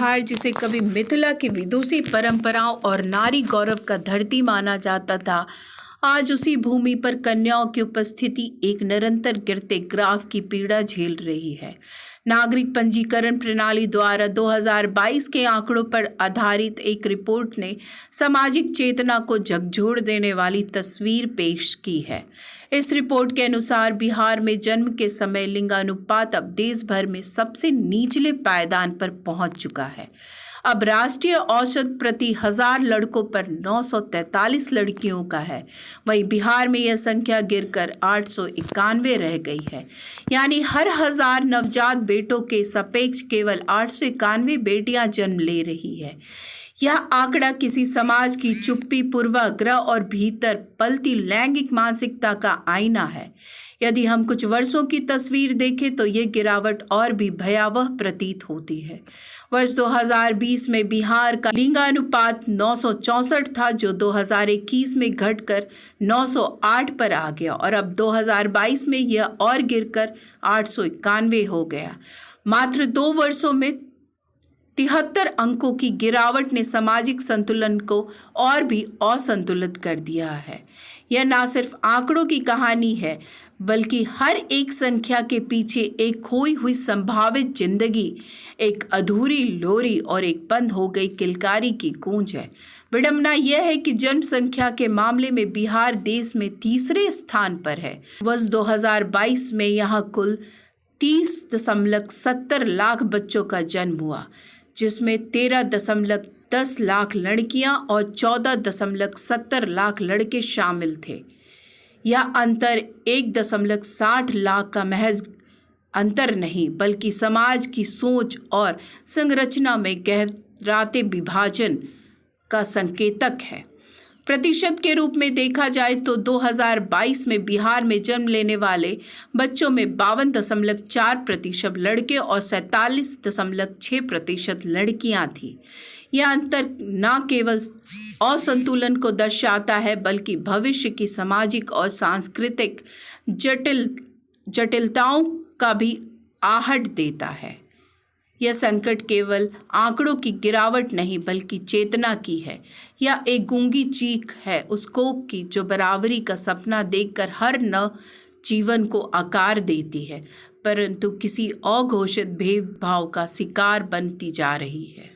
बिहार, जिसे कभी मिथिला की विदुषी परंपराओं और नारी गौरव का धरती माना जाता था, आज उसी भूमि पर कन्याओं की उपस्थिति एक निरंतर गिरते ग्राफ की पीड़ा झेल रही है। नागरिक पंजीकरण प्रणाली द्वारा 2022 के आंकड़ों पर आधारित एक रिपोर्ट ने सामाजिक चेतना को झकझोर देने वाली तस्वीर पेश की है। इस रिपोर्ट के अनुसार बिहार में जन्म के समय लिंगानुपात अब देश भर में सबसे निचले पायदान पर पहुंच चुका है। अब राष्ट्रीय औसत प्रति 1000 लड़कों पर 943 लड़कियों का है। वहीं बिहार में यह संख्या गिरकर 891 रह गई है। यानी हर 1000 नवजात बेटों के सापेक्ष केवल 891 बेटियां जन्म ले रही है। यह आंकड़ा किसी समाज की चुप्पी, पूर्वाग्रह और भीतर पलती लैंगिक मानसिकता का आईना है। यदि हम कुछ वर्षों की तस्वीर देखें तो ये गिरावट और भी भयावह प्रतीत होती है। वर्ष 2020 में बिहार का लिंगानुपात 964 था, जो 2021 में घटकर 908 पर आ गया और अब 2022 में यह और गिरकर 891 हो गया। मात्र 2 वर्षों में 73 अंकों की गिरावट ने सामाजिक संतुलन को और भी असंतुलित कर दिया है। यह न सिर्फ आंकड़ों की कहानी है, बल्कि हर एक संख्या के पीछे एक खोई हुई संभावित जिंदगी, एक अधूरी लोरी और एक बंद हो गई किलकारी की गूंज है। विडंबना यह है कि जनसंख्या के मामले में बिहार देश में तीसरे स्थान पर है। वर्ष 2022 में यहाँ कुल 30.70 लाख बच्चों का जन्म हुआ, जिसमें 13.10 लाख लड़कियां और 14.70 लाख लड़के शामिल थे। यह अंतर 1.60 लाख का महज अंतर नहीं, बल्कि समाज की सोच और संरचना में गहराते विभाजन का संकेतक है। प्रतिशत के रूप में देखा जाए तो 2022 में बिहार में जन्म लेने वाले बच्चों में 52.4% लड़के और 47.6% लड़कियां थी। यह अंतर न केवल असंतुलन को दर्शाता है, बल्कि भविष्य की सामाजिक और सांस्कृतिक जटिलताओं का भी आहट देता है। यह संकट केवल आंकड़ों की गिरावट नहीं, बल्कि चेतना की है। यह एक गूंगी चीख है उस कोख की जो बराबरी का सपना देखकर हर नव जीवन को आकार देती है, परंतु किसी अघोषित भेदभाव का शिकार बनती जा रही है।